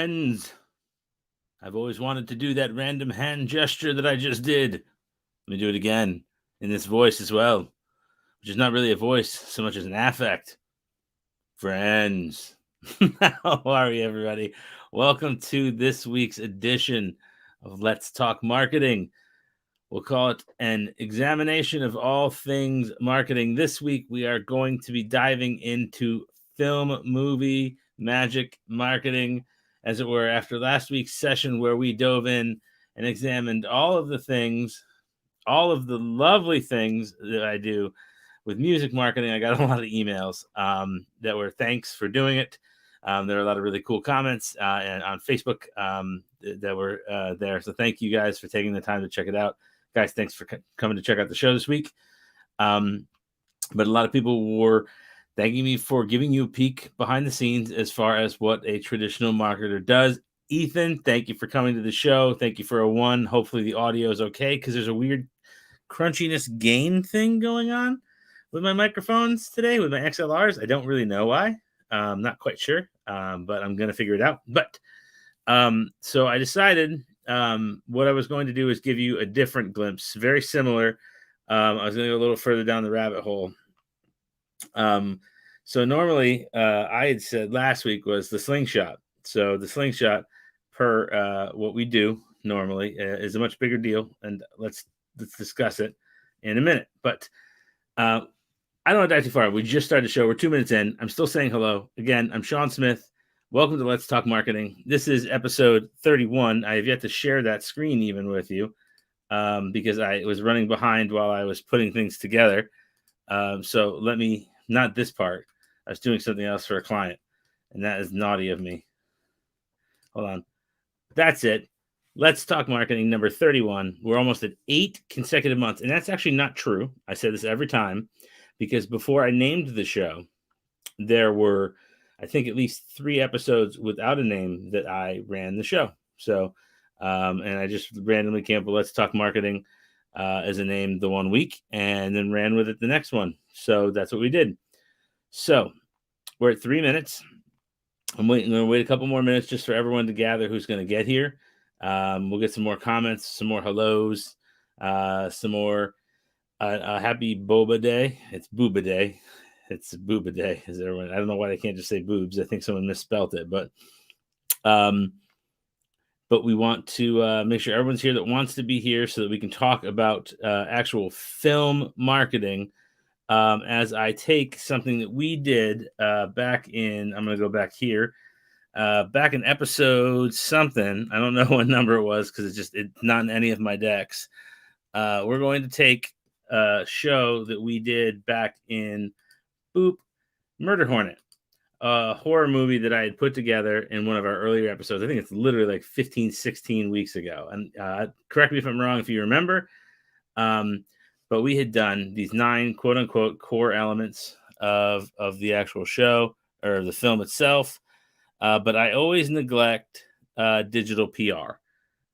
friends. I've always wanted to do that random hand gesture that I just did. Let me do it again in this voice as well, which is not really a voice so much as an affect. Friends. How are you, everybody? Welcome to this week's edition of Let's Talk Marketing. We'll call it an examination of all things marketing. This week, we are going to be diving into film, movie, magic, marketing, as it were, after last week's session where we dove in and examined all of the things, all of the lovely things that I do with music marketing. I got a lot of emails that were thanks for doing it. There were a lot of really cool comments and on Facebook that were there. So thank you guys for taking the time to check it out. Guys, thanks for coming to check out the show this week. But a lot of people were thanking me for giving you a peek behind the scenes as far as what a traditional marketer does. Ethan, thank you for coming to the show. Thank you for a one. Hopefully the audio is okay because there's a weird crunchiness gain thing going on with my microphones today, with my XLRs. I don't really know why. I'm not quite sure, but I'm going to figure it out. But so I decided what I was going to do is give you a different glimpse, very similar. I was going to go a little further down the rabbit hole. So normally I had said last week was the slingshot. So the slingshot per what we do normally is a much bigger deal. And let's discuss it in a minute. But I don't want to dive too far. We just started the show. We're 2 minutes in. I'm still saying hello. Again, I'm Sean Smith. Welcome to Let's Talk Marketing. This is episode 31. I have yet to share that screen even with you because I was running behind while I was putting things together. So let me, not this part. I was doing something else for a client, and that is naughty of me. Hold on. That's it. Let's Talk Marketing number 31. We're almost at 8 consecutive months, and that's actually not true. I say this every time because before I named the show, there were, I think, at least 3 episodes without a name that I ran the show. So, and I just randomly came up with Let's Talk Marketing as a name the one week and then ran with it the next one. So that's what we did. So we're at 3 minutes. I'm going to wait a couple more minutes just for everyone to gather who's going to get here. We'll get some more comments, some more hellos, some more happy Boba Day. It's Booba Day. It's Booba Day. Is everyone? I don't know why they can't just say boobs. I think someone misspelled it, but we want to make sure everyone's here that wants to be here so that we can talk about actual film marketing. As I take something that we did back in, I'm going to go back here, back in episode something. I don't know what number it was because it's not in any of my decks. We're going to take a show that we did back in Murder Hornet, a horror movie that I had put together in one of our earlier episodes. I think it's literally like 15, 16 weeks ago. And correct me if I'm wrong if you remember. But we had done these 9 quote unquote core elements of the actual show or the film itself. But I always neglect digital PR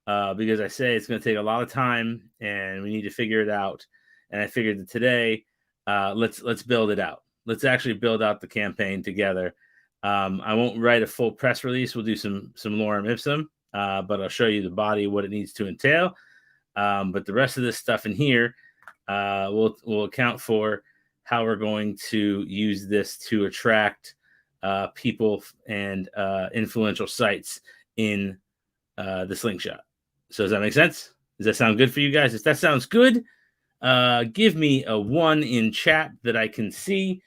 because I say it's going to take a lot of time and we need to figure it out. And I figured that today, let's build it out. Let's actually build out the campaign together. I won't write a full press release. We'll do some lorem ipsum, but I'll show you the body, what it needs to entail. But the rest of this stuff in here, we'll account for how we're going to use this to attract people and influential sites in the slingshot. So does that make sense? Does that sound good for you guys? If that sounds good, give me a 1 in chat that I can see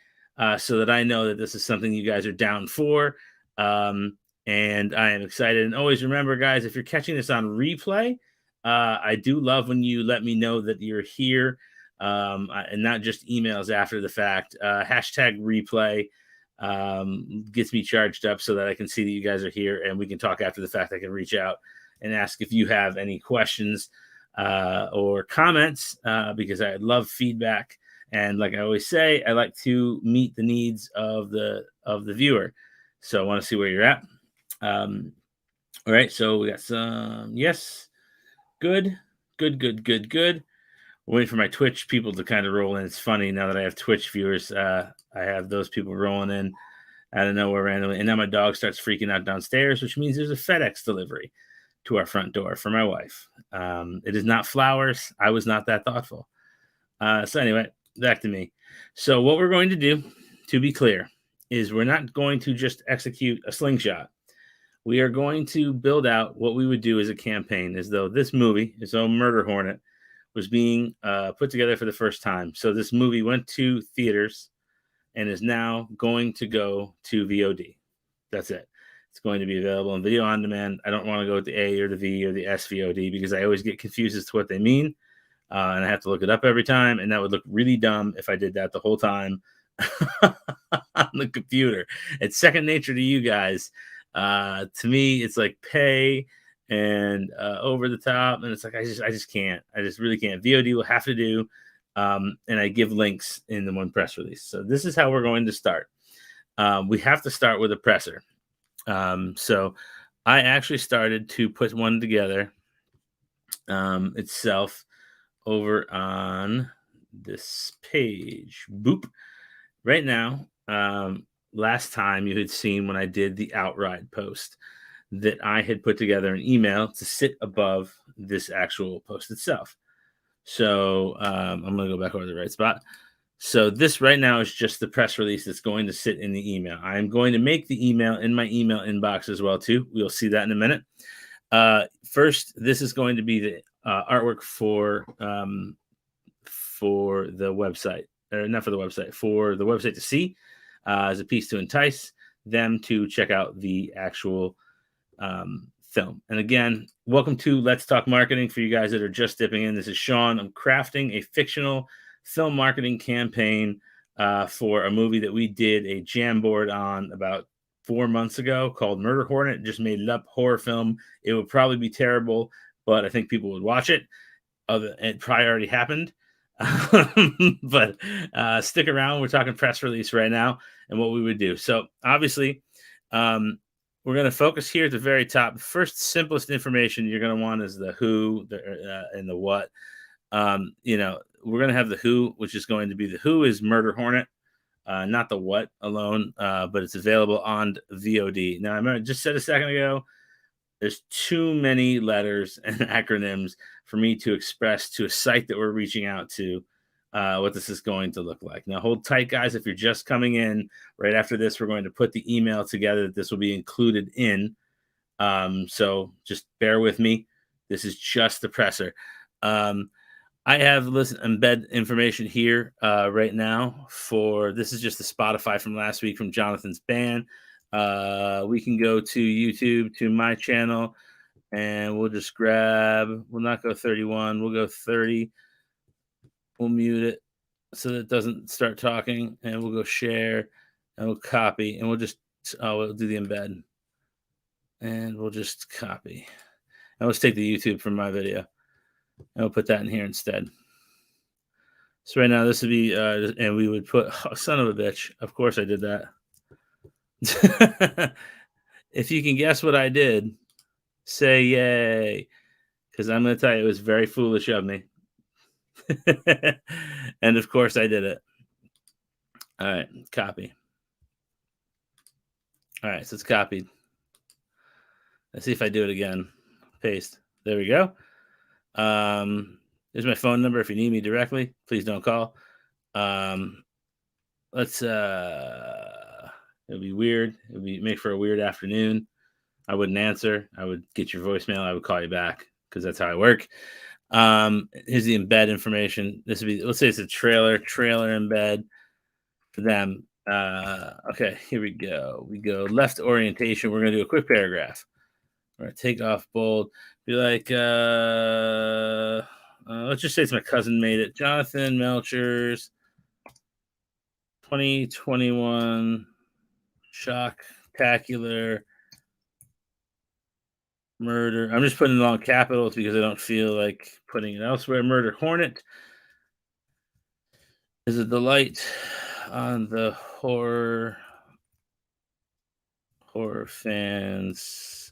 so that I know that this is something you guys are down for. And I am excited. And always remember, guys, if you're catching this on replay, I do love when you let me know that you're here and not just emails after the fact. Hashtag replay gets me charged up so that I can see that you guys are here and we can talk after the fact. I can reach out and ask if you have any questions or comments because I love feedback. And like I always say, I like to meet the needs of the viewer. So I want to see where you're at. All right. So we got some. Yes. Good. We're waiting for my Twitch people to kind of roll in. It's funny now that I have Twitch viewers. I have those people rolling in out of nowhere randomly. And now my dog starts freaking out downstairs, which means there's a FedEx delivery to our front door for my wife. It is not flowers. I was not that thoughtful. So anyway, back to me. So what we're going to do, to be clear, is we're not going to just execute a slingshot. We are going to build out what we would do as a campaign, as though this movie, as though Murder Hornet, was being put together for the first time. So this movie went to theaters and is now going to go to VOD. That's it. It's going to be available on video on demand. I don't want to go with the A or the V or the SVOD because I always get confused as to what they mean. And I have to look it up every time. And that would look really dumb if I did that the whole time on the computer. It's second nature to you guys. To me, it's like pay and over the top. And it's like, I just can't. I just really can't. VOD will have to do. And I give links in the one press release. So this is how we're going to start. We have to start with a presser. So I actually started to put one together itself over on this page. Boop. Right now, last time you had seen when I did the outride post that I had put together an email to sit above this actual post itself. So I'm going to go back over to the right spot. So this right now is just the press release that's going to sit in the email. I'm going to make the email in my email inbox as well too. We'll see that in a minute. First, this is going to be the artwork for the website, or not for the website, for the website to see as a piece to entice them to check out the actual film. And again, welcome to Let's Talk Marketing. For you guys that are just dipping in, this is Sean. I'm crafting a fictional film marketing campaign for a movie that we did a jam board on about 4 months ago called Murder Hornet. Just made it up, horror film. It would probably be terrible, but I think people would watch it. It probably already happened. But stick around. We're talking press release right now and what we would do. So obviously, we're going to focus here at the very top. The first simplest information you're going to want is the who and the what. We're going to have the who, which is going to be the who is Murder Hornet, not the what alone, but it's available on VOD. Now, I just said a second ago, there's too many letters and acronyms for me to express to a site that we're reaching out to what this is going to look like. Now, hold tight, guys. If you're just coming in right after this, we're going to put the email together that this will be included in. So just bear with me. This is just the presser. I have embed information here right now for this is just the Spotify from last week from Jonathan's band. We can go to YouTube to my channel and we'll just we'll not go 31, we'll go 30. We'll mute it so that it doesn't start talking, and we'll go share and we'll copy and we'll do the embed and we'll just copy. And let's take the YouTube from my video. And we'll put that in here instead. So right now this would be, and we would put, son of a bitch. Of course I did that. If you can guess what I did, say yay. Because I'm going to tell you, it was very foolish of me. And of course I did it. All right, copy. All right, so it's copied. Let's see if I do it again. Paste. There we go. There's my phone number if you need me directly. Please don't call. Let's it'll be weird. It'll be make for a weird afternoon. I wouldn't answer. I would get your voicemail. I would call you back because that's how I work. Here's the embed information. This would be, let's say it's a trailer embed for them. Okay, here we go. We go left orientation. We're gonna do a quick paragraph. All right, take off bold. Be like, let's just say it's my cousin made it. Jonathan Melcher's 2021 Shocktacular Murder. I'm just putting it all in capitals because I don't feel like putting it elsewhere. Murder Hornet is a delight on the horror fans'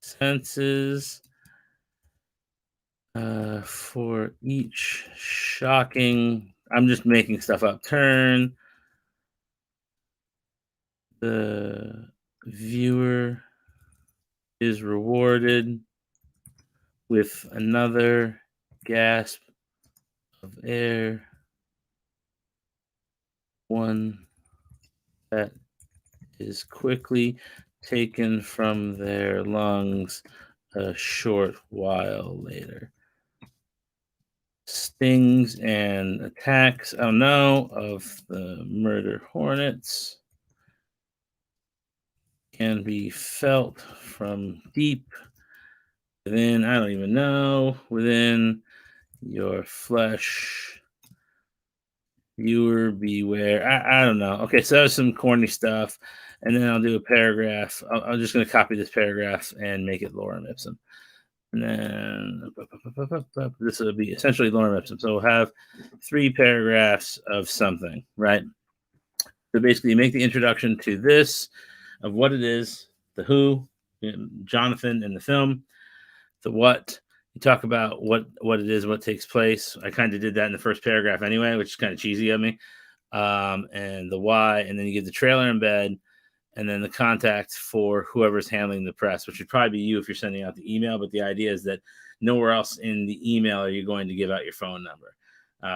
senses. For each shocking, I'm just making stuff up, turn, The viewer is rewarded with another gasp of air, one that is quickly taken from their lungs a short while later. Stings and attacks, oh no, of the murder hornets can be felt from deep within, I don't even know, within your flesh. Viewer beware. I don't know. Okay, so that was some corny stuff. And then I'll do a paragraph. I'm just going to copy this paragraph and make it Lorem Ipsum. And then this will be essentially Lorem Ipsum. So we'll have 3 paragraphs of something, right? So basically, you make the introduction to this of what it is, the who, Jonathan in the film, the what. You talk about what it is, what takes place. I kind of did that in the first paragraph anyway, which is kind of cheesy of me. And the why, and then you get the trailer embed, and then the contact for whoever's handling the press, which would probably be you if you're sending out the email. But the idea is that nowhere else in the email are you going to give out your phone number.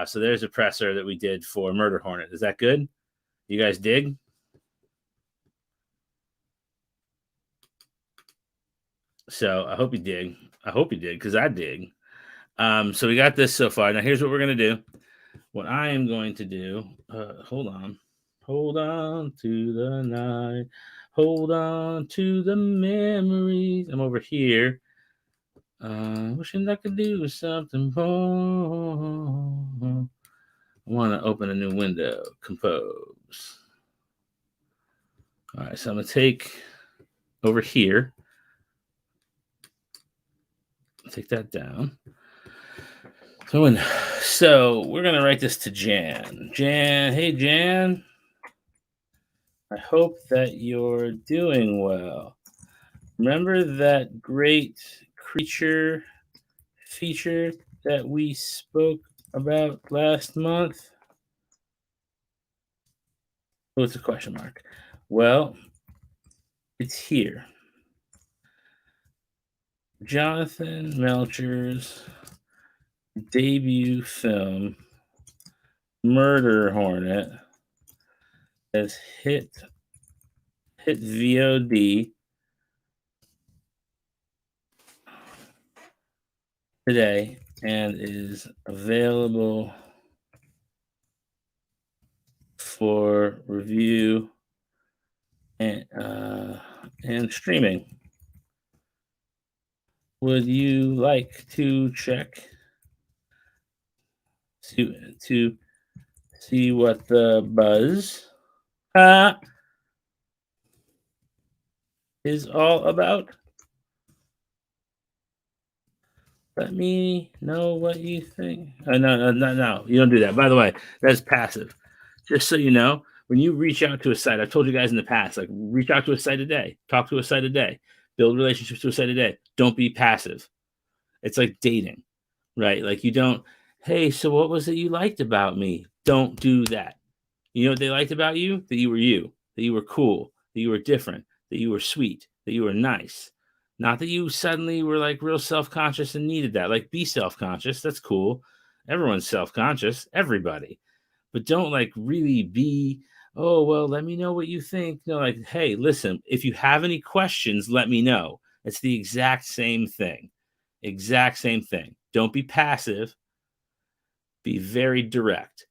So there's a presser that we did for Murder Hornet. Is that good? You guys dig? So I hope you dig. I hope you did because I dig. So we got this so far. Now here's what we're gonna do. What I am going to do. Hold on. Hold on to the night. Hold on to the memories. I'm over here. Wishing I could do something more. I want to open a new window. Compose. All right, so I'm gonna take over here. Take that down. So we're gonna write this to Jan. Jan, hey Jan. I hope that you're doing well. Remember that great creature feature that we spoke about last month? Oh, it's a question mark. Well, it's here. Jonathan Melcher's debut film, Murder Hornet, has hit VOD today and is available for review and streaming. Would you like to check to see what the buzz is all about? Let me know what you think. No. You don't do that. By the way, that's passive. Just so you know, when you reach out to a site, I've told you guys in the past, like reach out to a site a day, talk to a site a day, build relationships to a site a day. Don't be passive. It's like dating, right? Like you don't, hey, so what was it you liked about me? Don't do that. You know what they liked about you? That you were cool, that you were different, that you were sweet, that you were nice. Not that you suddenly were like real self conscious and needed that. Like, be self conscious. That's cool. Everyone's self conscious, everybody. But don't like really be, oh, well, let me know what you think. No, like, hey, listen, if you have any questions, let me know. It's the exact same thing. Exact same thing. Don't be passive, be very direct.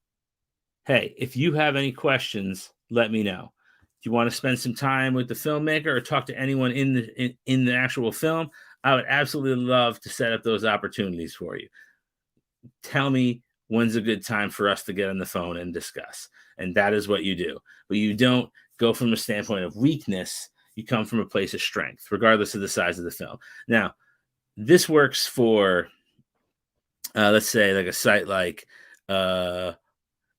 Hey, if you have any questions, let me know. If you want to spend some time with the filmmaker or talk to anyone in the actual film, I would absolutely love to set up those opportunities for you. Tell me when's a good time for us to get on the phone and discuss. And that is what you do. But you don't go from a standpoint of weakness. You come from a place of strength, regardless of the size of the film. Now, this works for, let's say, like a site like,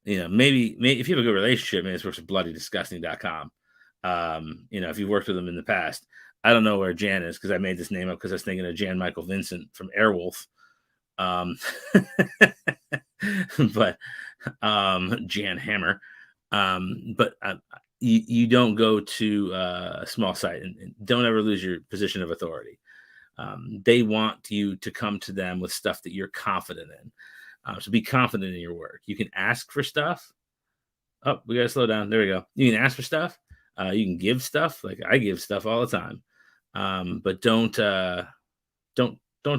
maybe if you have a good relationship, maybe this works with bloodydisgusting.com. If you've worked with them in the past. I don't know where Jan is because I made this name up because I was thinking of Jan Michael Vincent from Airwolf. But Jan Hammer. But you don't go to a small site, and don't ever lose your position of authority. They want you to come to them with stuff that you're confident in. So be confident in your work. You can ask for stuff. Oh, we gotta slow down. There we go. You can ask for stuff. You can give stuff. Like I give stuff all the time. But don't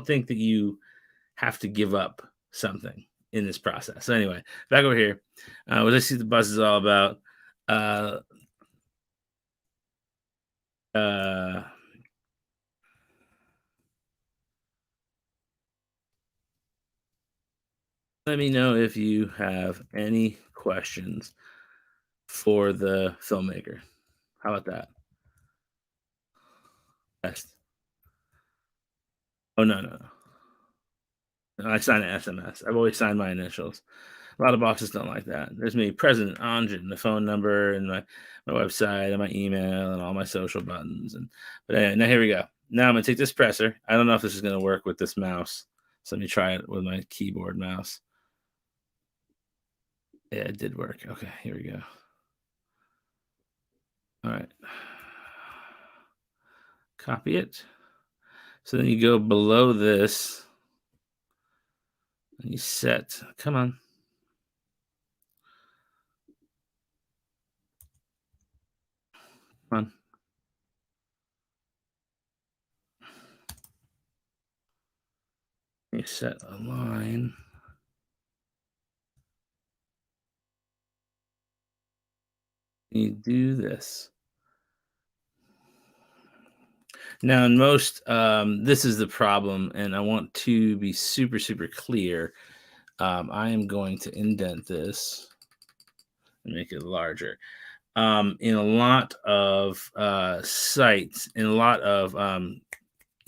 think that you have to give up something in this process. So anyway, back over here. What I see the buzz is all about. Uh, uh, Let me know if you have any questions for the filmmaker. How about that? Best. Oh, no, no, no. I sign an SMS. I've always signed my initials. A lot of boxes don't like that. There's me, President Anjan, the phone number, and my website, and my email, and all my social buttons. But anyway, now here we go. Now I'm gonna take this presser. I don't know if this is gonna work with this mouse. So let me try it with my keyboard mouse. Yeah, it did work. Okay, here we go. All right. Copy it. So then you go below this and you set. Come on. Come on. You set a line. You do this. Now, in most, this is the problem, and I want to be super, super clear. I am going to indent this and make it larger. In a lot of sites, in a lot of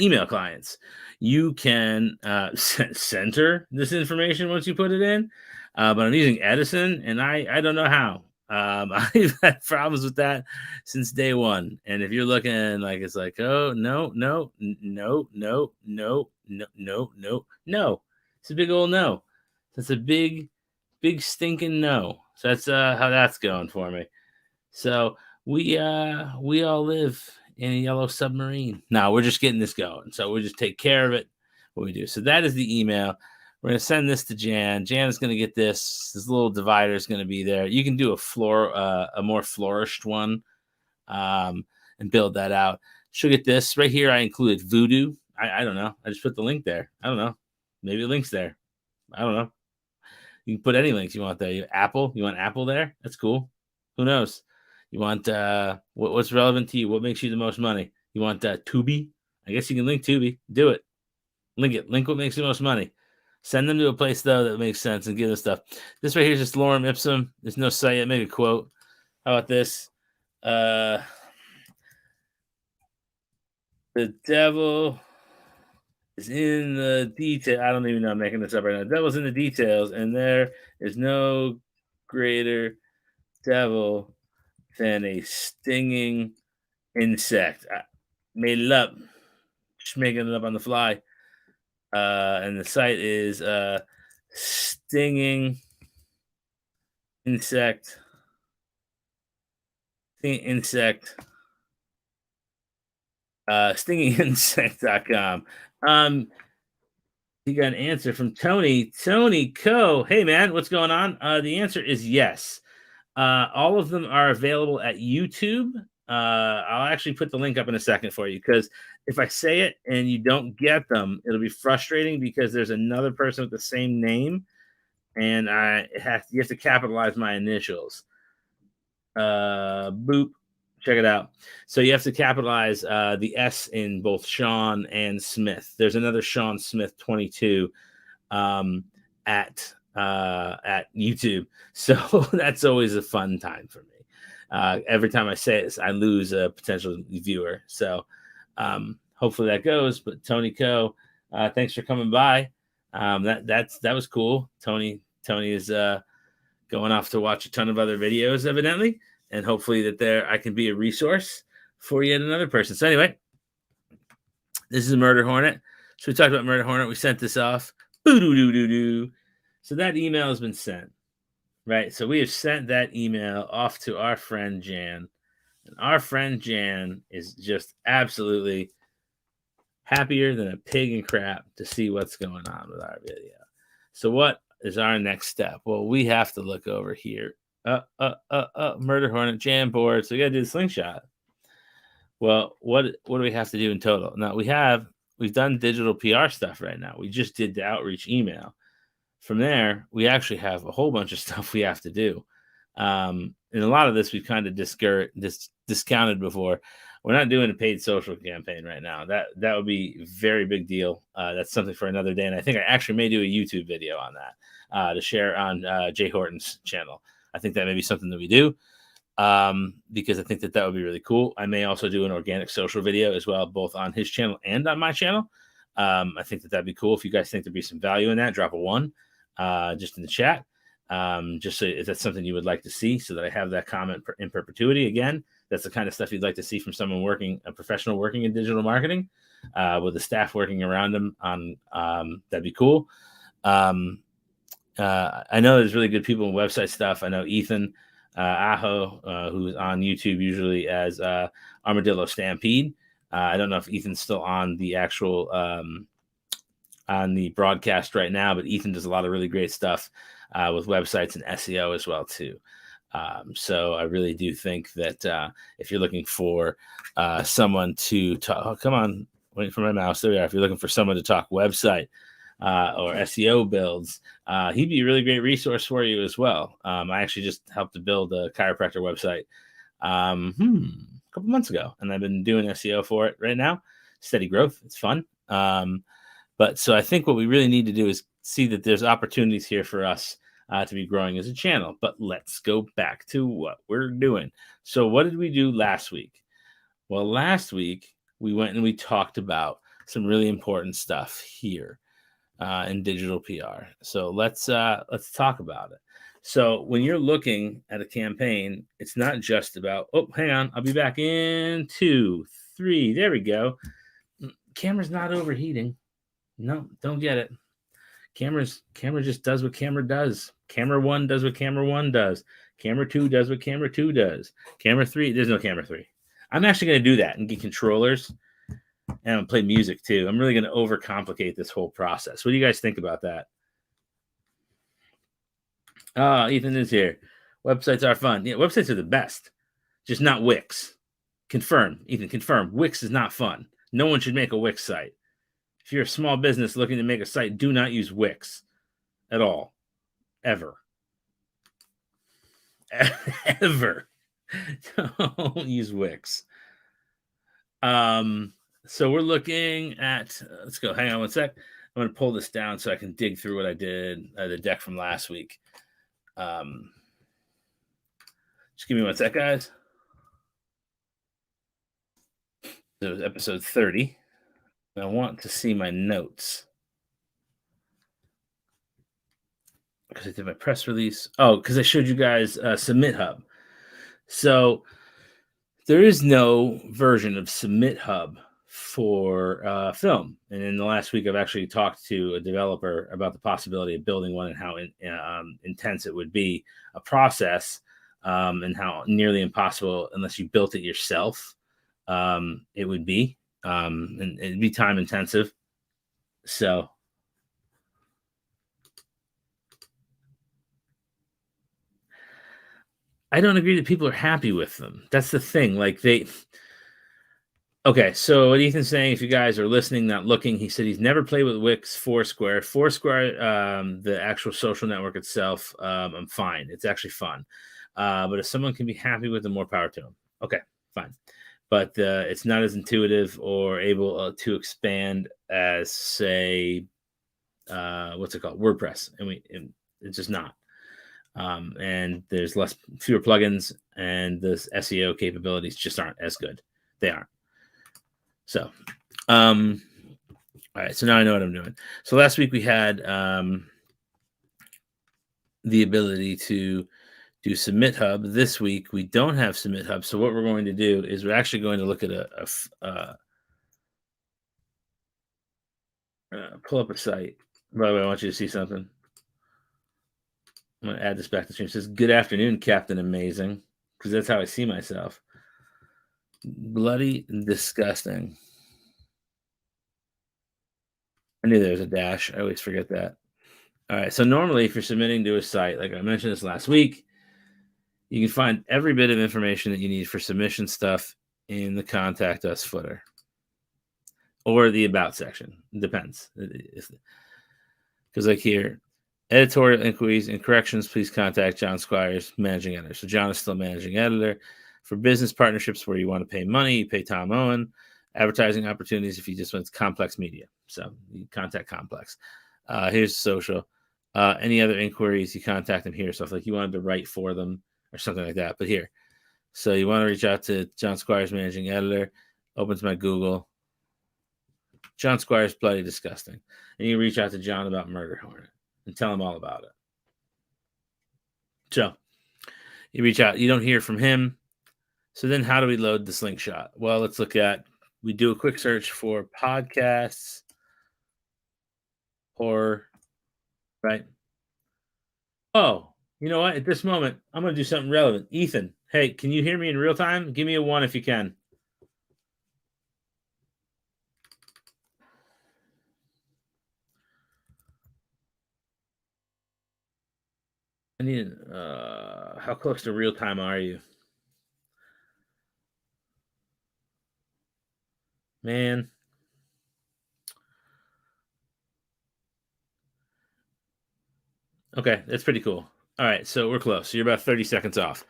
email clients, you can center this information once you put it in. But I'm using Edison, and I don't know how. I've had problems with that since day one. And if you're looking like it's like, oh no, no, no, no, no, no, no, no, no, it's a big old no. That's a big, big stinking no. So that's how that's going for me. So we all live in a yellow submarine. Now we're just getting this going. So we'll just take care of it. What we do. So that is the email. We're gonna send this to Jan. Jan is gonna get this. This little divider is gonna be there. You can do a more flourished one, and build that out. She'll get this right here. I included Voodoo. I don't know. I just put the link there. I don't know. Maybe the link's there. I don't know. You can put any links you want there. Apple. You want Apple there? That's cool. Who knows? You want what's relevant to you? What makes you the most money? You want Tubi? I guess you can link Tubi. Do it. Link it. Link what makes you the most money. Send them to a place though that makes sense and give them stuff. This right here is just lorem ipsum. There's no site yet. Make a quote. How about this? The devil is in the detail. I don't even know. I'm making this up right now. The devil's in the details, and there is no greater devil than a stinging insect. I made it up, just making it up on the fly. And the site is stinging insect, stinging insect, stinginginsect.com. You got an answer from Tony. Tony Co. Hey man, what's going on? The answer is yes. All of them are available at YouTube. I'll actually put the link up in a second for you because if I say it and you don't get them, it'll be frustrating because there's another person with the same name, and you have to capitalize my initials. Boop. Check it out. So you have to capitalize the S in both Sean and Smith. There's another Sean Smith 22 at YouTube. So that's always a fun time for me. Every time I say it, I lose a potential viewer. So hopefully that goes. But Tony Co, thanks for coming by. That was cool. Tony is going off to watch a ton of other videos, evidently, and hopefully that there I can be a resource for yet another person. So anyway, this is a Murder Hornet. So we talked about Murder Hornet. We sent this off. Boo-doo-doo-doo-doo. So that email has been sent. right? So we have sent that email off to our friend Jan, and our friend Jan is just absolutely happier than a pig in crap to see what's going on with our video. So what is our next step? Well, we have to look over here. Murder Hornet Jam board. So we got to do the slingshot. Well, what do we have to do in total? Now we've done digital PR stuff right now. We just did the outreach email. From there, we actually have a whole bunch of stuff we have to do. And a lot of this we've kind of discounted before. We're not doing a paid social campaign right now. That would be a very big deal. That's something for another day. And I think I actually may do a YouTube video on that to share on Jay Horton's channel. I think that may be something that we do because I think that would be really cool. I may also do an organic social video as well, both on his channel and on my channel. I think that'd be cool. If you guys think there'd be some value in that, drop a 1 just in the chat. Just so if that's something you would like to see, so that I have that comment in perpetuity. Again, that's the kind of stuff you'd like to see from someone a professional working in digital marketing, with the staff working around them on, that'd be cool. I know there's really good people in website stuff. I know Ethan Aho, who's on YouTube usually as Armadillo Stampede. I don't know if Ethan's still on the actual on the broadcast right now, but Ethan does a lot of really great stuff with websites and SEO as well too. So I really do think that if you're looking for someone to talk, come on, waiting for my mouse. There we are. If you're looking for someone to talk website or SEO builds, he'd be a really great resource for you as well. I actually just helped to build a chiropractor website a couple months ago, and I've been doing SEO for it right now. Steady growth. It's fun. But so I think what we really need to do is see that there's opportunities here for us to be growing as a channel. But let's go back to what we're doing. So what did we do last week? Well, last week we went and we talked about some really important stuff here in digital PR. So let's talk about it. So when you're looking at a campaign, it's not just about, oh, hang on, I'll be back in 2, 3. There we go. Camera's not overheating. No, don't get it. Camera just does what camera does. Camera 1 does what camera 1 does. Camera 2 does what camera 2 does. Camera 3, there's no camera 3. I'm actually going to do that and get controllers and play music too. I'm really going to overcomplicate this whole process. What do you guys think about that? Ethan is here. Websites are fun. Yeah, websites are the best. Just not Wix. Confirm, Ethan, confirm. Wix is not fun. No one should make a Wix site. If you're a small business looking to make a site, do not use Wix at all. Ever. Ever. Don't use Wix. So we're looking at, let's go. Hang on one sec. I'm going to pull this down so I can dig through what I did, the deck from last week. Just give me one sec, guys. It was episode 30. I want to see my notes because I did my press release. Oh, because I showed you guys Submit Hub. So there is no version of Submit Hub for film. And in the last week, I've actually talked to a developer about the possibility of building one and how intense it would be a process, and how nearly impossible unless you built it yourself it would be. And it'd be time intensive. So I don't agree that people are happy with them. That's the thing. Okay, so what Ethan's saying, if you guys are listening, not looking, he said he's never played with Wix, Foursquare. Foursquare, the actual social network itself, I'm fine. It's actually fun. But if someone can be happy with it, more power to them. Okay, fine. But it's not as intuitive or able to expand as, say, what's it called? WordPress. And it's just not. And there's fewer plugins, and the SEO capabilities just aren't as good. They aren't. So, all right. So now I know what I'm doing. So last week we had the ability to do Submit Hub. This week we don't have Submit Hub. So what we're going to do is we're actually going to look at pull up a site. By the way, I want you to see something. I'm gonna add this back to the stream. It says, "Good afternoon, Captain Amazing," because that's how I see myself. Bloody disgusting. I knew there was a dash. I always forget that. All right. So normally, if you're submitting to a site, like I mentioned this last week, you can find every bit of information that you need for submission stuff in the contact us footer or the about section. It depends. Because like here, editorial inquiries and corrections, please contact John Squires, managing editor. So John is still managing editor. For business partnerships where you want to pay money, you pay Tom Owen. Advertising opportunities if you just want complex media. So you contact Complex. Here's social. Any other inquiries, you contact them here. So if like you wanted to write for them or something like that, but here. So you want to reach out to John Squires, managing editor, opens my Google. John Squires, bloody disgusting. And you reach out to John about Murder Hornet and tell him all about it. So you reach out, you don't hear from him. So then how do we load the slingshot? Well, let's look at, we do a quick search for podcasts, horror, right? Oh, you know what? At this moment, I'm going to do something relevant. Ethan, hey, can you hear me in real time? Give me a 1 if you can. I need, how close to real time are you? Man. Okay, that's pretty cool. All right, so we're close. So you're about 30 seconds off.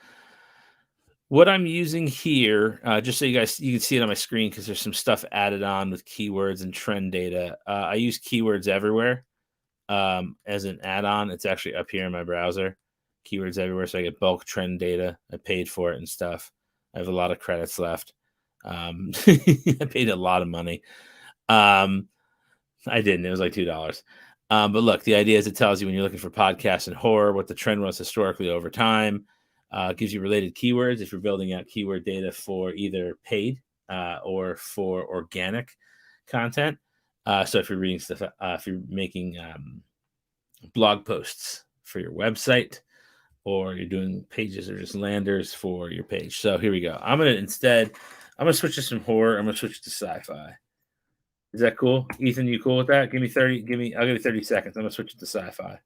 What I'm using here, just so you guys you can see it on my screen because there's some stuff added on with keywords and trend data. I use Keywords Everywhere as an add-on. It's actually up here in my browser. Keywords Everywhere, so I get bulk trend data. I paid for it and stuff. I have a lot of credits left. I paid a lot of money. I didn't. It was like $2. But look, the idea is it tells you when you're looking for podcasts and horror what the trend was historically over time. Gives you related keywords if you're building out keyword data for either paid or for organic content. So if you're reading stuff, if you're making blog posts for your website, or you're doing pages or just landers for your page. So here we go. I'm gonna switch to some horror. I'm gonna switch to sci-fi. Is that cool? Ethan, you cool with that? Give me 30, I'll give you 30 seconds. I'm gonna switch it to sci-fi.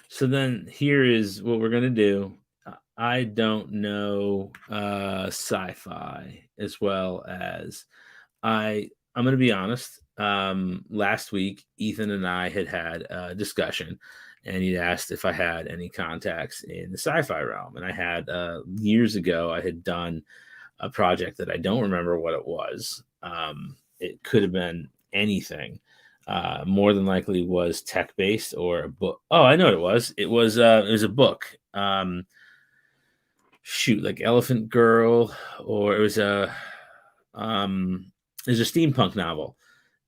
So then here is what we're gonna do. I don't know sci-fi as well as I'm gonna be honest. Last week, Ethan and I had a discussion, and he'd asked if I had any contacts in the sci-fi realm. And I had years ago, I had done a project that I don't remember what it was. It could have been anything. More than likely was tech based or a book. Oh, I know what it was. It was a book. Shoot, like Elephant Girl, or it was a steampunk novel.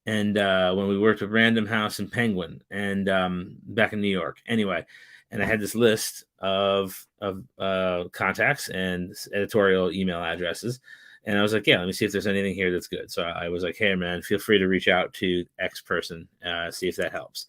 And when we worked with Random House and Penguin, and back in New York, anyway, and I had this list of contacts and editorial email addresses, and I was like, yeah, let me see if there's anything here that's good. So I was like, hey man, feel free to reach out to X person, see if that helps.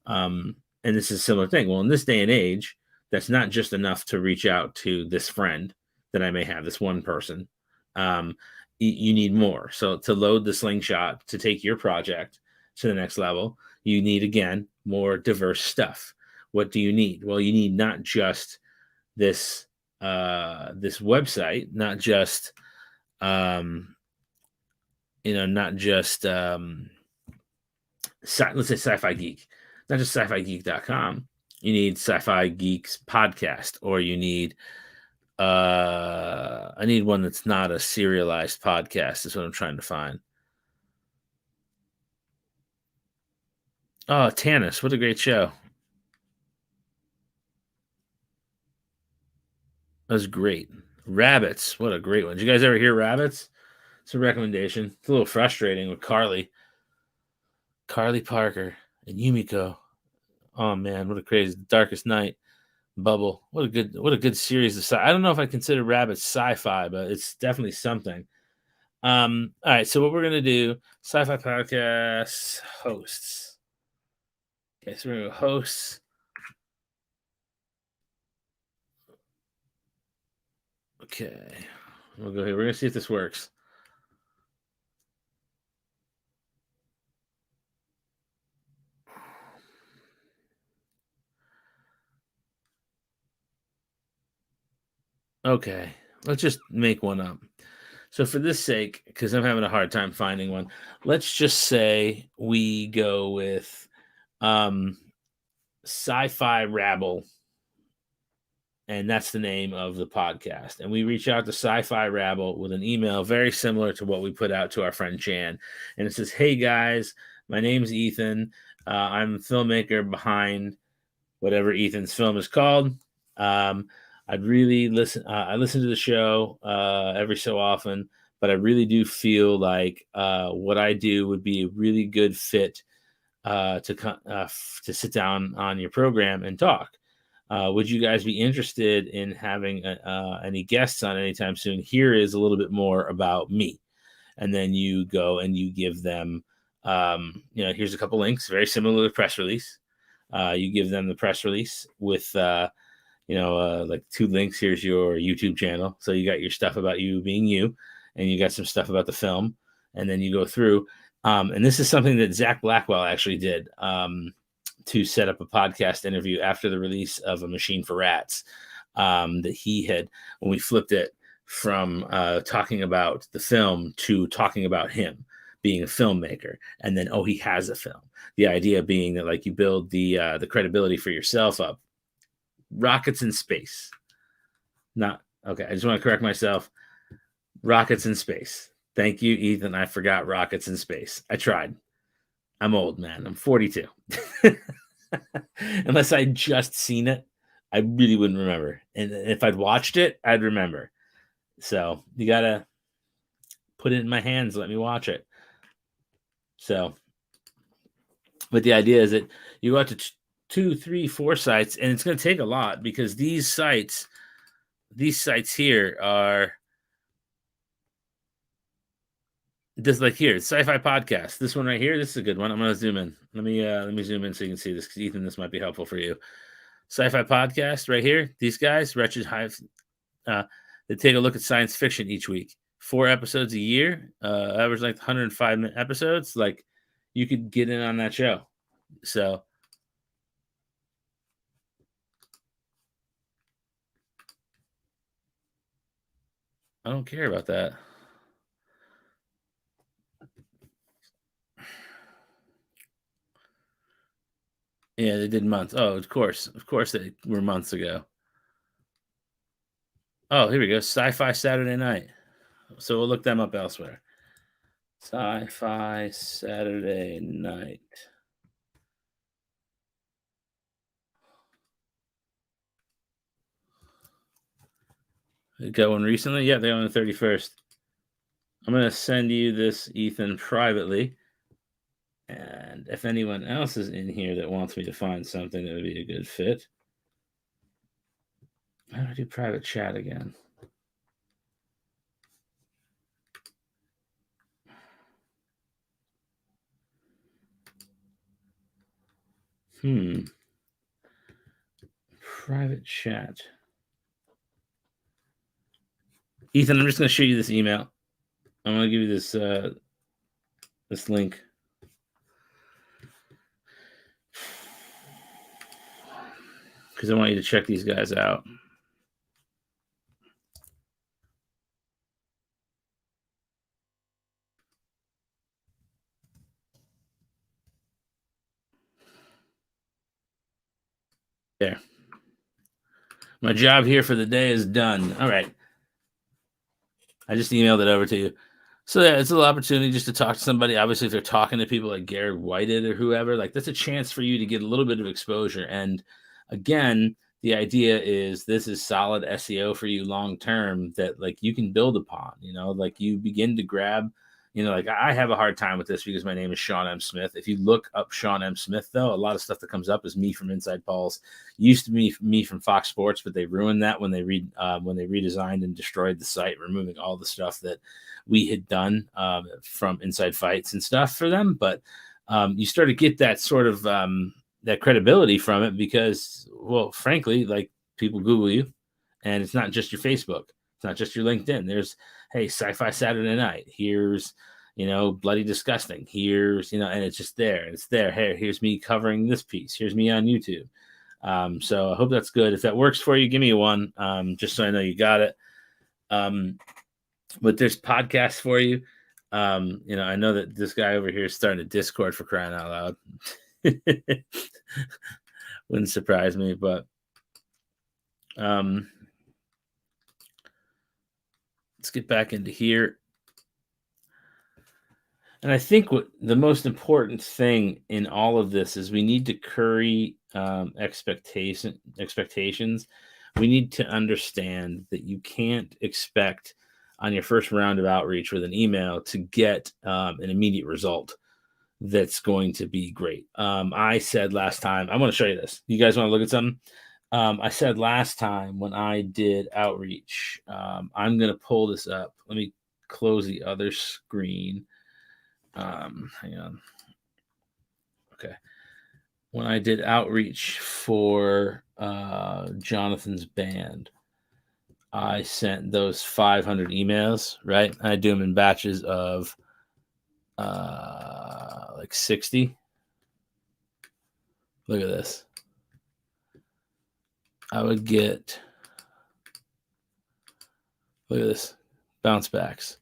And this is a similar thing. Well, in this day and age, that's not just enough to reach out to this friend that I may have, this one person. Um, you need more. So to load the slingshot to take your project to the next level, you need again more diverse stuff. What do you need? Well, you need not just this website, not just not just let's say Sci-Fi Geek, not just sci-fi-geek.com. You need Sci-Fi Geeks podcast, or you need I need one that's not a serialized podcast, is what I'm trying to find. Oh, Tanis, what a great show. That was great. Rabbits, what a great one. Did you guys ever hear Rabbits? It's a recommendation. It's a little frustrating with Carly Parker, and Yumiko. Oh man, what a crazy Darkest Night, Bubble. What a good series of I don't know if I consider Rabbit sci-fi, but it's definitely something. All right, so what we're gonna do, Sci-Fi Podcast hosts. Okay, so we're gonna go hosts. Okay, we'll go here. We're gonna see if this works. Okay, let's just make one up. So for this sake, because I'm having a hard time finding one, let's just say we go with Sci-Fi Rabble, and that's the name of the podcast. And we reach out to Sci-Fi Rabble with an email very similar to what we put out to our friend Chan. And it says, "Hey guys, my name's Ethan. I'm the filmmaker behind whatever Ethan's film is called. I'd really listen. I listen to the show every so often, but I really do feel like what I do would be a really good fit to sit down on your program and talk. Would you guys be interested in having any guests on anytime soon? Here is a little bit more about me." And then you go and you give them, here's a couple links, very similar to the press release. You give them the press release with, like 2 links. Here's your YouTube channel. So you got your stuff about you being you, and you got some stuff about the film. And then you go through. And this is something that Zach Blackwell actually did to set up a podcast interview after the release of A Machine for Rats, that he had, when we flipped it from talking about the film to talking about him being a filmmaker, and then he has a film. The idea being that like you build the credibility for yourself up. Rockets in Space, not okay. I just want to correct myself. Rockets in Space. Thank you, Ethan. I forgot Rockets in Space. I tried. I'm old, man. I'm 42. Unless I'd just seen it, I really wouldn't remember. And if I'd watched it, I'd remember. So you gotta put it in my hands. Let me watch it. So, but the idea is that you go out to 2, 3, 4 sites, and it's going to take a lot because these sites here are just like here, Sci-Fi Podcast. This one right here, this is a good one. I'm going to zoom in. Let me zoom in so you can see this, because Ethan, this might be helpful for you. Sci-Fi Podcast right here. These guys, Wretched Hive, they take a look at science fiction each week. 4 episodes a year, average like 105 episodes. Like you could get in on that show. So I don't care about that. Yeah, they did months. Oh, of course they were months ago. Oh, here we go. Sci-Fi Saturday Night. So we'll look them up elsewhere. Sci-Fi Saturday Night. They got one recently? Yeah, they on the 31st. I'm going to send you this, Ethan, privately. And if anyone else is in here that wants me to find something that would be a good fit, how do I do private chat again? Private chat. Ethan, I'm just going to show you this email. I'm going to give you this this link. Because I want you to check these guys out. There. My job here for the day is done. All right. I just emailed it over to you. So yeah, it's a little opportunity just to talk to somebody. Obviously, if they're talking to people like Gary Whited or whoever, like that's a chance for you to get a little bit of exposure. And again, the idea is this is solid SEO for you long term that like you can build upon, like you begin to grab, like I have a hard time with this because my name is Sean M. Smith. If you look up Sean M. Smith, though, a lot of stuff that comes up is me from Inside Pulse. Used to be me from Fox Sports, but they ruined that when they redesigned and destroyed the site, removing all the stuff that we had done from Inside Fights and stuff for them. But you start to get that sort of that credibility from it because, well, frankly, like people Google you, and it's not just your Facebook, it's not just your LinkedIn. There's, hey, Sci-Fi Saturday Night. Here's, Bloody Disgusting. Here's, and it's just there. It's there. Hey, here's me covering this piece. Here's me on YouTube. So I hope that's good. If that works for you, give me a one, just so I know you got it. But there's podcasts for you. I know that this guy over here is starting a Discord, for crying out loud. Wouldn't surprise me, but let's get back into here. And I think what the most important thing in all of this is we need to curry expectations. We need to understand that you can't expect on your first round of outreach with an email to get an immediate result that's going to be great. I said last time, I want to show you this. You guys want to look at something? I said last time when I did outreach, I'm going to pull this up. Let me close the other screen. Hang on. Okay. When I did outreach for Jonathan's band, I sent those 500 emails, right? I do them in batches of like 60. Look at this. I would get, look at this, bounce back.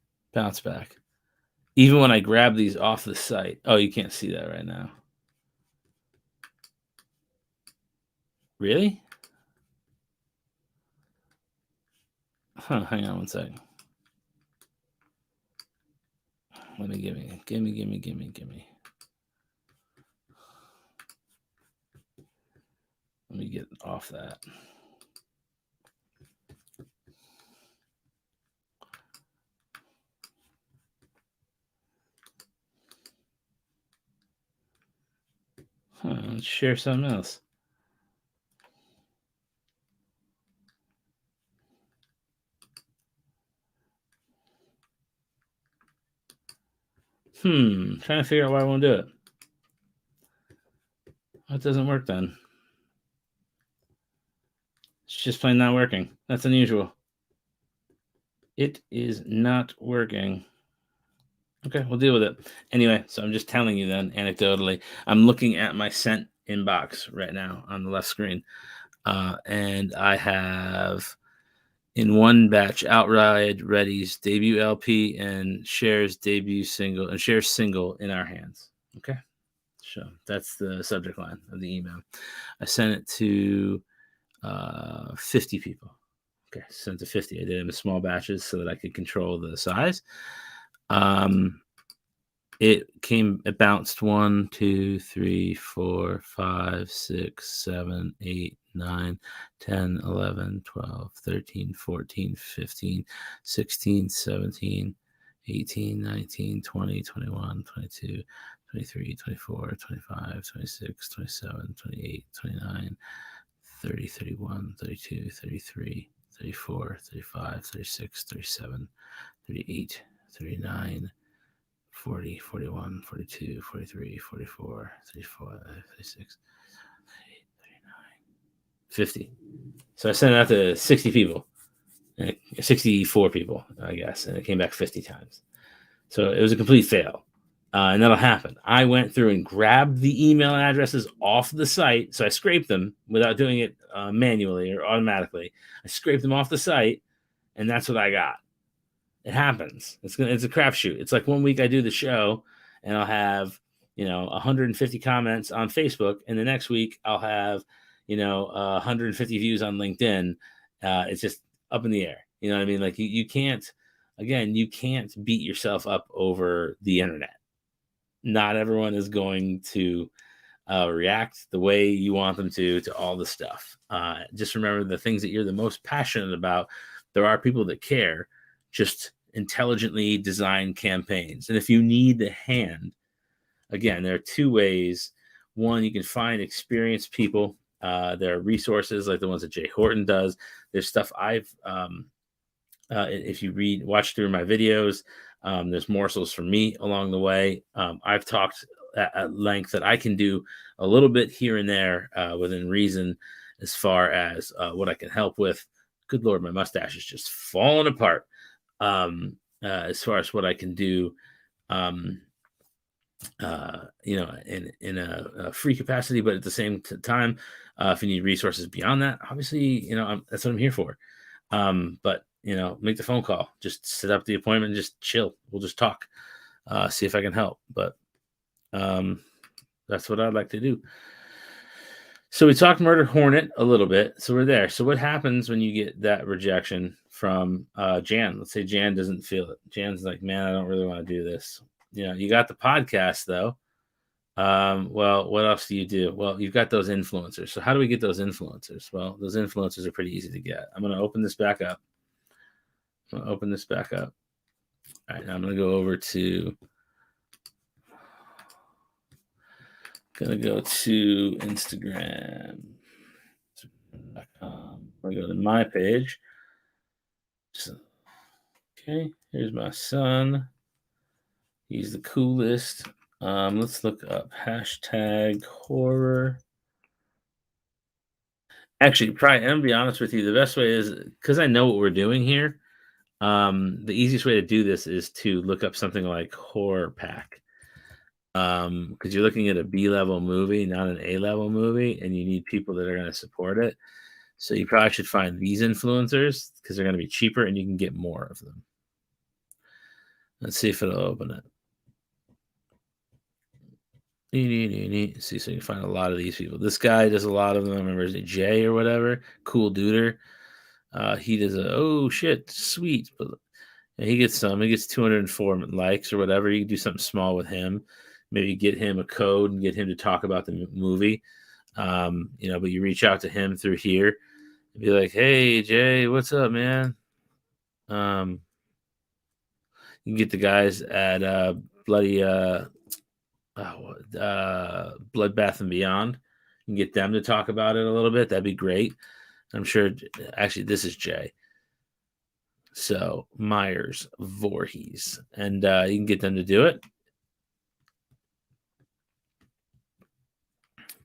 Even when I grab these off the site. Oh, you can't see that right now. Really? Huh, hang on one second. Let me gimme. Let me get off that. Let's share something else. Trying to figure out why I won't do it. That doesn't work then. It's just plain not working. That's unusual. It is not working. Okay, we'll deal with it. Anyway, so I'm just telling you then, anecdotally, I'm looking at my sent inbox right now on the left screen. And I have in one batch Outride Ready's debut LP and Cher's debut single and Cher's single in our hands. Okay. So that's the subject line of the email. I sent it to 50 people. Okay, sent it to 50. I did it in small batches so that I could control the size. It bounced 1, 2, 3, 4, 5, 6, 7, 8, 9, 10, 11, 12, 13, 14, 15, 16, 17, 18, 19, 20, 21, 22, 23, 24, 25, 26, 27, 28, 29, 30, 31, 32, 33, 34, 35, 36, 37, 38, 39, 40, 41, 42, 43, 44, 34, 36, 39, 50. So I sent it out to 60 people, 64 people, I guess, and it came back 50 times. So it was a complete fail. And that'll happen. I went through and grabbed the email addresses off the site. So I scraped them without doing it manually or automatically. I scraped them off the site, and that's what I got. It happens. It's a crapshoot. It's like one week I do the show, and I'll have 150 comments on Facebook, and the next week I'll have 150 views on LinkedIn. It's just up in the air. You know what I mean? Like you can't beat yourself up over the internet. Not everyone is going to react the way you want them to all the stuff. Just remember the things that you're the most passionate about. There are people that care. Just intelligently design campaigns. And if you need a hand, again, there are two ways. One, you can find experienced people. There are resources like the ones that Jay Horton does. There's stuff if you watch through my videos, there's morsels from me along the way. I've talked at length that I can do a little bit here and there within reason as far as what I can help with. Good Lord, my mustache is just falling apart. As far as what I can do, in a free capacity, but at the same time, if you need resources beyond that, obviously, that's what I'm here for. But make the phone call, just set up the appointment, just chill. We'll just talk, see if I can help. But that's what I'd like to do. So we talked Murder Hornet a little bit. So we're there. So what happens when you get that rejection from Jan? Let's say Jan doesn't feel it. Jan's like, man, I don't really want to do this. You got the podcast though. Well, what else do you do? Well, you've got those influencers. So how do we get those influencers? Well, those influencers are pretty easy to get. I'm going to open this back up. All right, now I'm going to go over to Instagram. I'm going to go to my page. Okay, here's my son. He's the coolest. Let's look up #horror. Actually, probably, I'm going to be honest with you. The best way is, because I know what we're doing here, the easiest way to do this is to look up something like Horror Pack. Because you're looking at a B-level movie, not an A-level movie, and you need people that are going to support it. So you probably should find these influencers because they're going to be cheaper and you can get more of them. Let's see if it'll open it. See, so you can find a lot of these people. This guy does a lot of them. I remember, is it Jay or whatever? Cool Duder. He does oh shit, sweet. But he gets 204 likes or whatever. You can do something small with him. Maybe get him a code and get him to talk about the movie. But you reach out to him through here and be like, hey, Jay, what's up, man? You can get the guys at Bloodbath and Beyond. You can get them to talk about it a little bit. That'd be great. I'm sure. Actually, this is Jay. So Myers Voorhees, and you can get them to do it,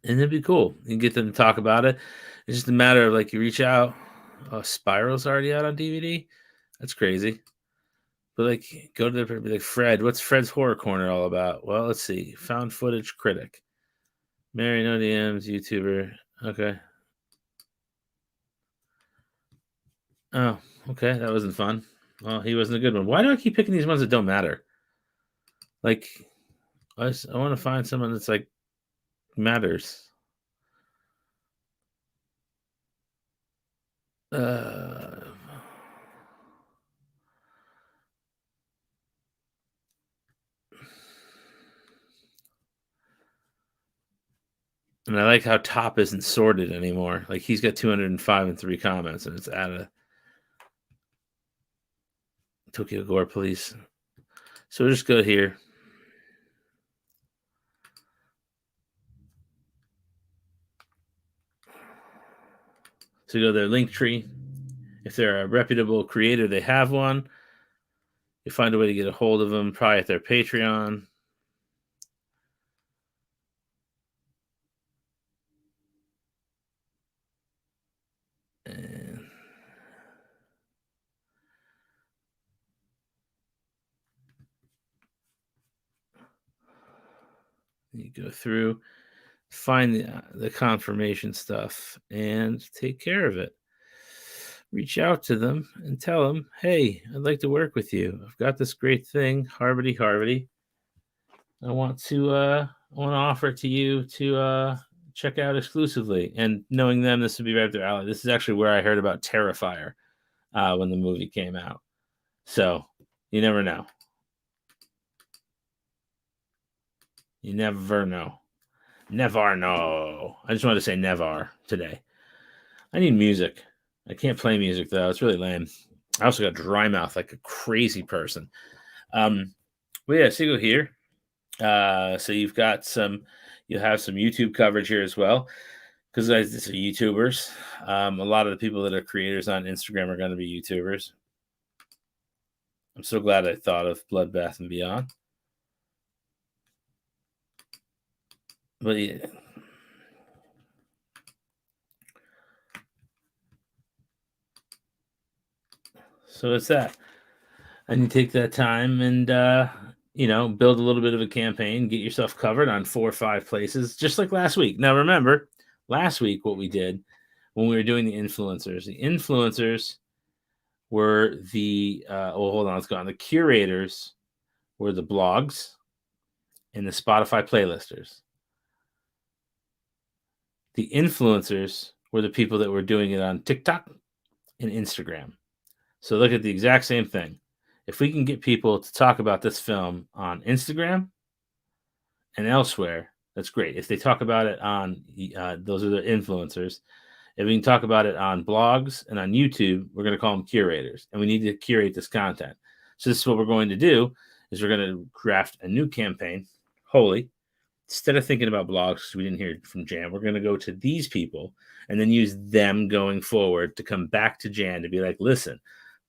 and it'd be cool. You can get them to talk about it. It's just a matter of you reach out. Oh, Spiral's already out on DVD. That's crazy. But go to the be like, Fred, what's Fred's Horror Corner all about? Well, let's see. Found footage critic. Mary No DMs, YouTuber. Okay. Oh, okay. That wasn't fun. Well, he wasn't a good one. Why do I keep picking these ones that don't matter? I want to find someone that's matters. And I like how top isn't sorted anymore. He's got 205 and 3 comments, and it's out of Tokyo Gore Police. So we'll just go here. So go to their link tree. If they're a reputable creator, they have one. You find a way to get a hold of them, probably at their Patreon. And you go through, find the confirmation stuff, and take care of it. Reach out to them and tell them, hey, I'd like to work with you. I've got this great thing, Harvity. I want to offer it to you to check out exclusively. And knowing them, this would be right up their alley. This is actually where I heard about Terrifier when the movie came out. So you never know. You never know. Never know. I just wanted to say never today. I need music. I can't play music though. It's really lame. I also got dry mouth like a crazy person. But yeah, so you go here. So you've got you'll have some YouTube coverage here as well. Because these are YouTubers. A lot of the people that are creators on Instagram are going to be YouTubers. I'm so glad I thought of Bloodbath and Beyond. But yeah. So it's that. And you take that time and build a little bit of a campaign, get yourself covered on 4 or 5 places, just like last week. Now remember, last week what we did when we were doing the influencers were hold on, let's go on. The curators were the blogs and the Spotify playlisters. The influencers were the people that were doing it on TikTok and Instagram. So look at the exact same thing. If we can get people to talk about this film on Instagram and elsewhere, that's great. If they talk about it on, those are the influencers. If we can talk about it on blogs and on YouTube, we're going to call them curators, and we need to curate this content. So this is what we're going to do: is we're going to craft a new campaign. Holy, instead of thinking about blogs, because we didn't hear from Jan, we're going to go to these people and then use them going forward to come back to Jan to be like, listen,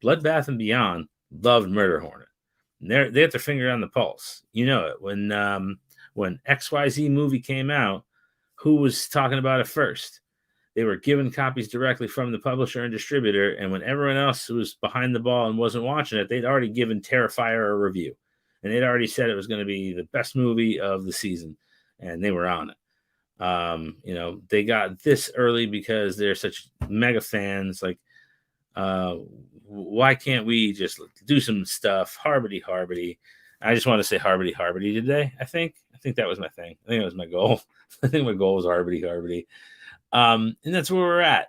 Bloodbath and Beyond loved Murder Hornet. And they have their finger on the pulse. You know it. When XYZ movie came out, who was talking about it first? They were given copies directly from the publisher and distributor, and when everyone else was behind the ball and wasn't watching it, they'd already given Terrifier a review. And they'd already said it was going to be the best movie of the season, and they were on it. They got this early because they're such mega fans. Like, why can't we just do some stuff? Harbity. I just want to say Harbity today. I think that was my thing. I think that was my goal. I think my goal was Harbity. And that's where we're at.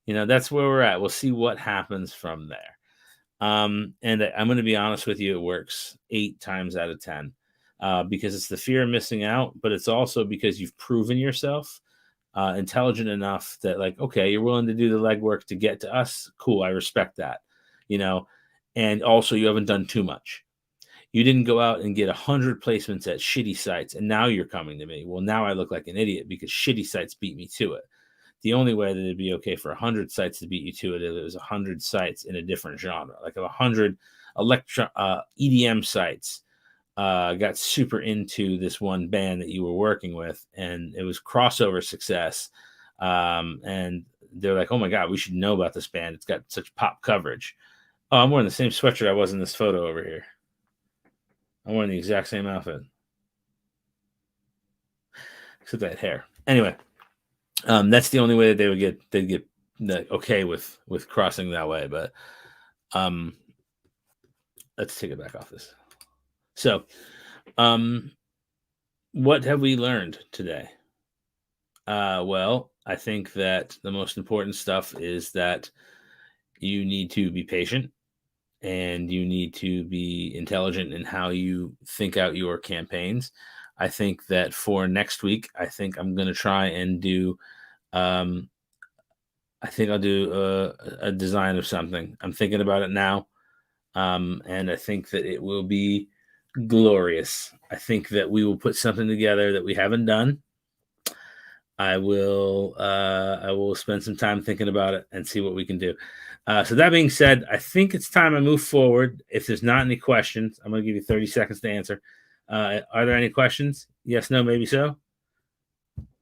That's where we're at. We'll see what happens from there. And I'm going to be honest with you, it works 8 times out of 10 because it's the fear of missing out, but it's also because you've proven yourself intelligent enough that, like, okay, you're willing to do the legwork to get to us. Cool. I respect that, and also you haven't done too much. You didn't go out and get 100 placements at shitty sites, and now you're coming to me. Well, now I look like an idiot because shitty sites beat me to it. The only way that it'd be okay for 100 sites to beat you to it is it was 100 sites in a different genre. Like if 100 EDM sites got super into this one band that you were working with, and it was crossover success. And they're like, oh my God, we should know about this band. It's got such pop coverage. Oh, I'm wearing the same sweatshirt I was in this photo over here. I'm wearing the exact same outfit. Except I had hair. Anyway, that's the only way that they'd get okay with crossing that way. But let's take it back off this. So, what have we learned today? Well, I think that the most important stuff is that you need to be patient and you need to be intelligent in how you think out your campaigns. I think that for next week, I think I'm going to try and do, I think I'll do a design of something. I'm thinking about it now. And I think that it will be glorious. I think that we will put something together that we haven't done. I will spend some time thinking about it and see what we can do. So that being said, I think it's time I move forward. If there's not any questions, I'm going to give you 30 seconds to answer. Are there any questions? Yes, no, maybe so.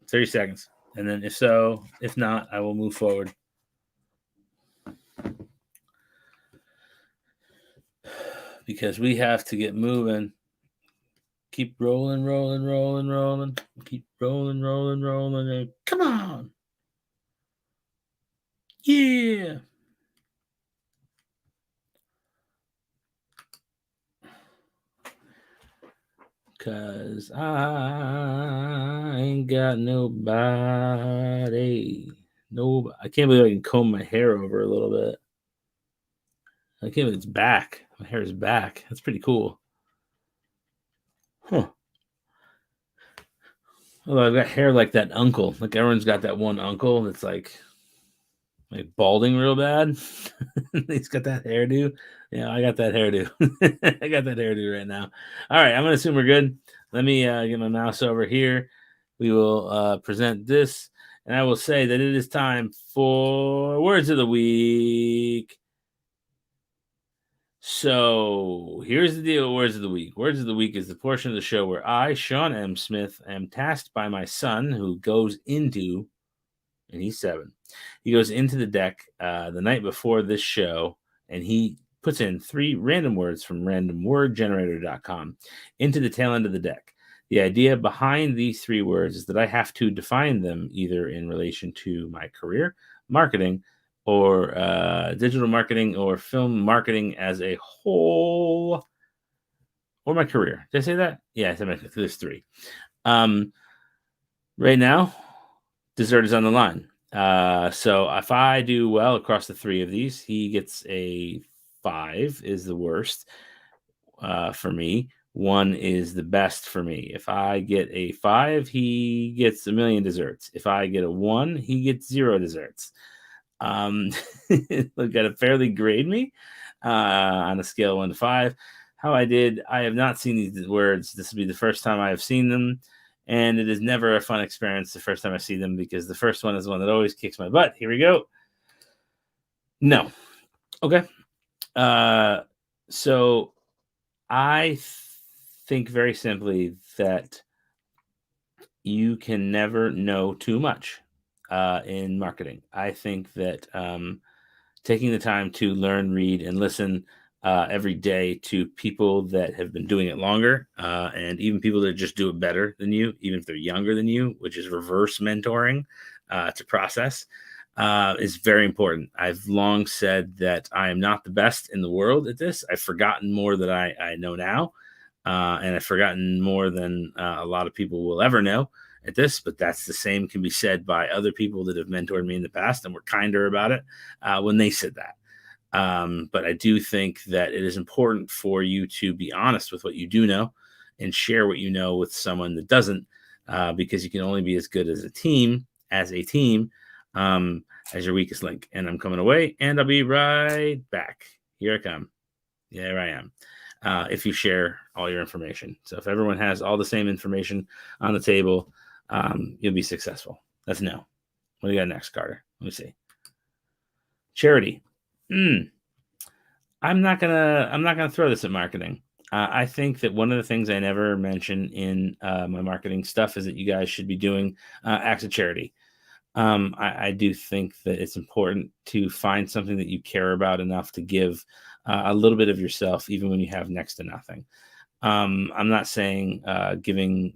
30 seconds. And then if so, if not, I will move forward. Because we have to get moving. Keep rolling. Keep rolling. Come on. Yeah. Cause I ain't got nobody. I can't believe I can comb my hair over a little bit. I can't believe it's back. My hair is back. That's pretty cool. Huh. Although I've got hair like that uncle. Like everyone's got that one uncle that's like balding real bad. He's got that hairdo. Yeah, I got that hairdo. I got that hairdo right now. All right, I'm gonna assume we're good. Let me get my mouse over here. We will present this, and I will say that it is time for words of the week. So here's the deal. Words of the week. Words of the week is the portion of the show where I, Sean M. Smith, am tasked by my son, who goes into, and he's 7. He goes into the deck the night before this show, and he puts in 3 random words from randomwordgenerator.com into the tail end of the deck. The idea behind these 3 words is that I have to define them either in relation to my career, marketing, or digital marketing, or film marketing as a whole, or my career. Did I say that? Yeah, I said there's 3. Right now, dessert is on the line. So if I do well across the 3 of these, he gets a 5 is the worst for me. 1 is the best for me. If I get a 5, he gets a million desserts. If I get a 1, he gets 0 desserts. Look, got to fairly grade me on a scale of 1 to 5. How I did, I have not seen these words. This will be the first time I have seen them. And it is never a fun experience the first time I see them, because the first one is the one that always kicks my butt. Here we go. No. Okay. So I think very simply that you can never know too much in marketing. I think that taking the time to learn, read, and listen every day to people that have been doing it longer, and even people that just do it better than you, even if they're younger than you, which is reverse mentoring to process, is very important. I've long said that I am not the best in the world at this. I've forgotten more than I know now, and I've forgotten more than a lot of people will ever know at this, but that's the same can be said by other people that have mentored me in the past and were kinder about it when they said that. But I do think that it is important for you to be honest with what you do know and share what you know with someone that doesn't, because you can only be as good as a team, as your weakest link. And I'm coming away, and I'll be right back. Here I come. There I am. If you share all your information. So if everyone has all the same information on the table, you'll be successful. That's no. What do you got next, Carter? Let me see. Charity. I'm not gonna throw this at marketing. I think that one of the things I never mention in my marketing stuff is that you guys should be doing acts of charity. I do think that it's important to find something that you care about enough to give a little bit of yourself, even when you have next to nothing. I'm not saying giving,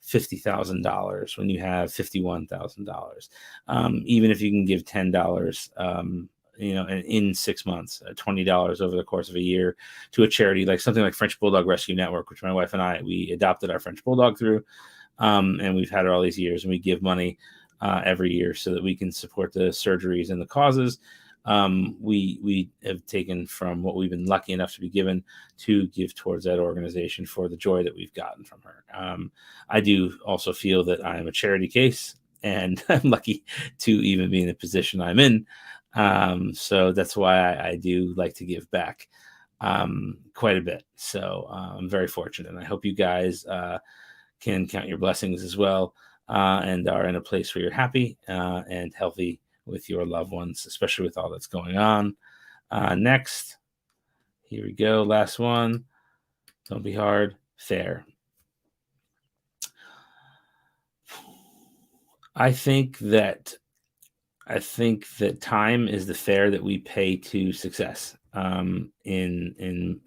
$50,000 when you have $51,000. Even if you can give $10, in 6 months, $20 over the course of a year to a charity, like something like French Bulldog Rescue Network, which my wife and we adopted our French Bulldog through. And we've had her all these years, and we give money every year so that we can support the surgeries and the causes. We have taken from what we've been lucky enough to be given to give towards that organization for the joy that we've gotten from her. I do also feel that I am a charity case, and I'm lucky to even be in the position I'm in. So that's why I do like to give back quite a bit. So I'm very fortunate, and I hope you guys can count your blessings as well, and are in a place where you're happy and healthy with your loved ones, especially with all that's going on. Next, here we go. Last one. Don't be hard. Fair. I think that time is the fare that we pay to success in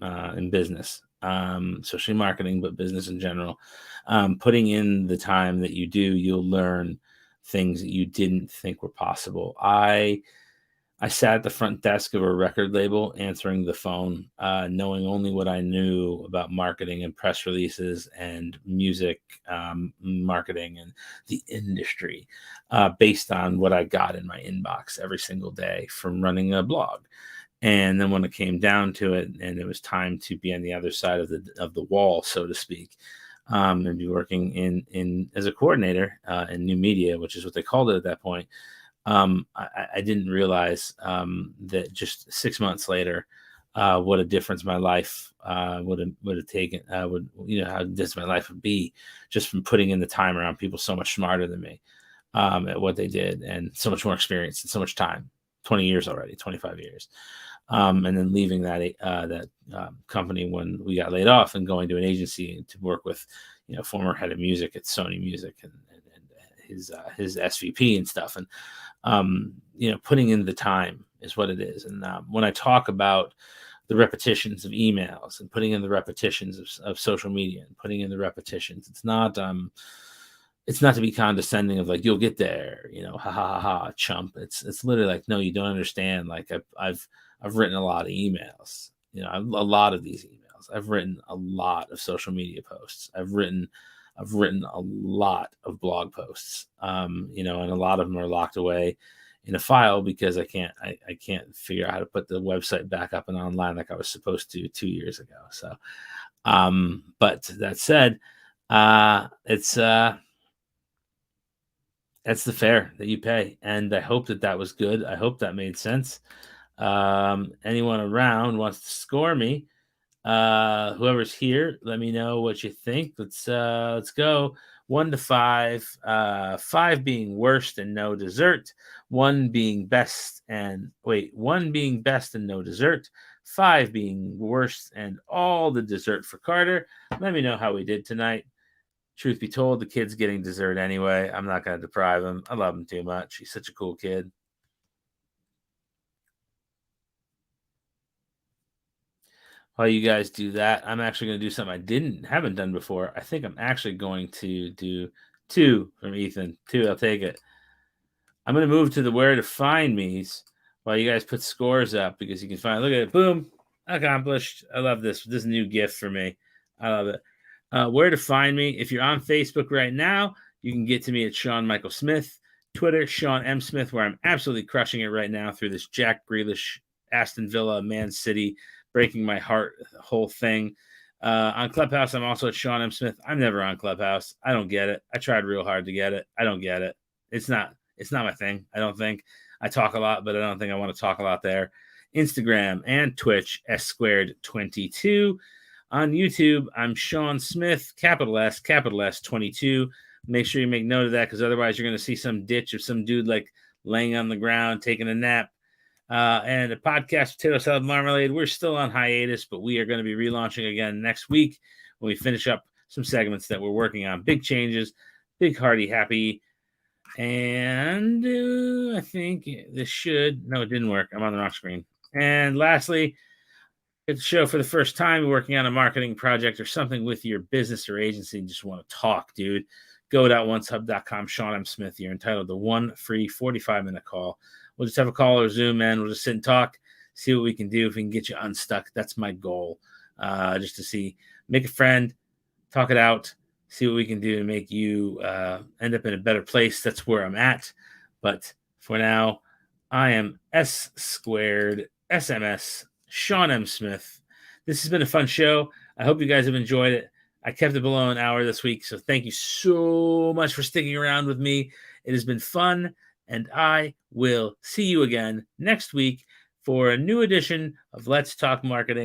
business, especially marketing, but business in general. Putting in the time that you do, you'll learn things that you didn't think were possible. I sat at the front desk of a record label answering the phone, knowing only what I knew about marketing and press releases and music marketing and the industry, based on what I got in my inbox every single day from running a blog. And then when it came down to it, and it was time to be on the other side of the wall, so to speak, and be working in as a coordinator in new media, which is what they called it at that point. I didn't realize that just 6 months later, what a difference my life would have taken. Would how this my life would be just from putting in the time around people so much smarter than me at what they did, and so much more experience and so much time. 20 years already, 25 years, and then leaving that company when we got laid off and going to an agency to work with former head of music at Sony Music and his SVP and stuff, and putting in the time is what it is. And when I talk about the repetitions of emails and putting in the repetitions of social media and putting in the repetitions, it's not to be condescending of like, you'll get there, ha ha ha ha, chump. It's literally like, no, you don't understand. Like I've written a lot of emails, a lot of these emails. I've written a lot of social media posts. I've written a lot of blog posts, and a lot of them are locked away in a file because I can't figure out how to put the website back up and online like I was supposed to 2 years ago. So, but that said, that's the fare that you pay. And I hope that was good. I hope that made sense. Anyone around wants to score me, whoever's here, let me know what you think. Let's go 1 to 5, 5 being worst and no dessert, 1 being best and no dessert, 5 being worst and all the dessert for Carter. Let me know how we did tonight. Truth be told, the kid's getting dessert anyway. I'm not going to deprive him. I love him too much. He's such a cool kid. While you guys do that, I'm actually going to do something haven't done before. I think I'm actually going to do 2 from Ethan. 2, I'll take it. I'm going to move to the where to find me's while you guys put scores up, because you can find, look at it, boom, accomplished. I love this. This is a new gift for me. I love it. Where to find me. If you're on Facebook right now, you can get to me at Sean Michael Smith. Twitter, Sean M. Smith, where I'm absolutely crushing it right now through this Jack Grealish, Aston Villa, Man City, breaking my heart, the whole thing. On Clubhouse, I'm also at Sean M. Smith. I'm never on Clubhouse. I don't get it. I tried real hard to get it. I don't get it. It's not my thing. I don't think. I talk a lot, but I don't think I want to talk a lot there. Instagram and Twitch, S222. On YouTube, I'm Sean Smith, capital S 22. Make sure you make note of that, because otherwise you're going to see some ditch of some dude like laying on the ground, taking a nap. And a podcast, Potato Salad Marmalade. We're still on hiatus, but we are going to be relaunching again next week when we finish up some segments that we're working on. Big changes, big, hearty, happy. And I think this should... No, it didn't work. I'm on the wrong screen. And lastly, at the show for the first time, you're working on a marketing project or something with your business or agency and just want to talk, dude. Go.onehub.com, Sean M. Smith. You're entitled to 1 free 45-minute call. We'll just have a call or Zoom, man. We'll just sit and talk, see what we can do, if we can get you unstuck. That's my goal, just to make a friend, talk it out, see what we can do to make you end up in a better place. That's where I'm at. But for now, I am S2 SMS, Sean M. Smith. This has been a fun show. I hope you guys have enjoyed it. I kept it below an hour this week, so thank you so much for sticking around with me. It has been fun. And I will see you again next week for a new edition of Let's Talk Marketing.